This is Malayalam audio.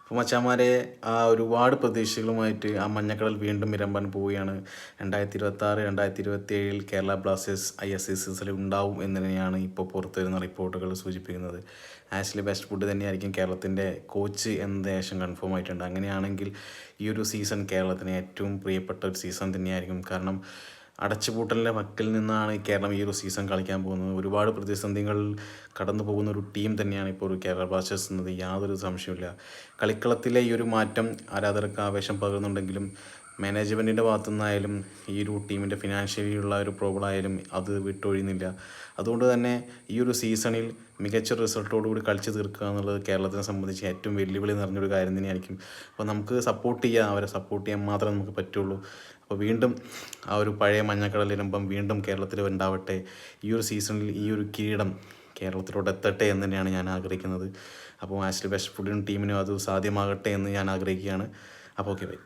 അപ്പോൾ മച്ചാന്മാരെ ഒരുപാട് പ്രതീക്ഷകളുമായിട്ട് ആ മഞ്ഞക്കടൽ വീണ്ടും ഇരമ്പാൻ പോവുകയാണ്. 2026 2027 കേരള ബ്ലാസ്റ്റേഴ്സ് ISCCൽ ഉണ്ടാവും എന്ന് തന്നെയാണ് ഇപ്പോൾ പുറത്തു വരുന്ന റിപ്പോർട്ടുകൾ സൂചിപ്പിക്കുന്നത്. ആഷ്ലി വെസ്റ്റ്വുഡ് തന്നെയായിരിക്കും കേരളത്തിൻ്റെ കോച്ച് എന്ന ശേഷം കൺഫേം ആയിട്ടുണ്ട്. അങ്ങനെയാണെങ്കിൽ ഈ ഒരു സീസൺ കേരളത്തിന് ഏറ്റവും പ്രിയപ്പെട്ട ഒരു സീസൺ തന്നെയായിരിക്കും. കാരണം അടച്ചുപൂട്ടലിൻ്റെ വക്കിൽ നിന്നാണ് കേരളം ഈ ഒരു സീസൺ കളിക്കാൻ പോകുന്നത്. ഒരുപാട് പ്രതിസന്ധികൾ കടന്നു പോകുന്ന ഒരു ടീം തന്നെയാണ് ഇപ്പോൾ ഒരു കേരള ബ്ലാസ്റ്റേഴ്സ് എന്നത് യാതൊരു സംശയമില്ല. കളിക്കളത്തിലെ ഈ ഒരു മാറ്റം ആരാധകർക്ക് ആവേശം പകരുന്നുണ്ടെങ്കിലും മാനേജ്മെൻറ്റിൻ്റെ ഭാഗത്തു നിന്നായാലും ഈ ഒരു ടീമിൻ്റെ ഫിനാൻഷ്യലിയുള്ള ഒരു പ്രോബ്ലം ആയാലും അത് വിട്ടൊഴിയുന്നില്ല. അതുകൊണ്ട് തന്നെ ഈ ഒരു സീസണിൽ മികച്ച റിസൾട്ടോടുകൂടി കളിച്ച് തീർക്കുക എന്നുള്ളത് കേരളത്തിനെ സംബന്ധിച്ച് ഏറ്റവും വെല്ലുവിളി നിറഞ്ഞൊരു കാര്യം തന്നെയായിരിക്കും. അപ്പോൾ നമുക്ക് സപ്പോർട്ട് ചെയ്യുക, അവരെ സപ്പോർട്ട് ചെയ്യാൻ മാത്രമേ നമുക്ക് പറ്റുള്ളൂ. അപ്പോൾ വീണ്ടും ആ ഒരു പഴയ മഞ്ഞക്കടലിരമ്പം വീണ്ടും കേരളത്തിൽ ഉണ്ടാവട്ടെ. ഈ ഒരു സീസണിൽ ഈ ഒരു കിരീടം കേരളത്തിലോട്ട് എത്തട്ടെ എന്ന് തന്നെയാണ് ഞാൻ ആഗ്രഹിക്കുന്നത്. അപ്പോൾ ആഷ്ലി വെസ്റ്റ്വുഡിനും ടീമിനും അത് സാധ്യമാകട്ടെ എന്ന് ഞാൻ ആഗ്രഹിക്കുകയാണ്. അപ്പോൾ ഓക്കെ ബൈ.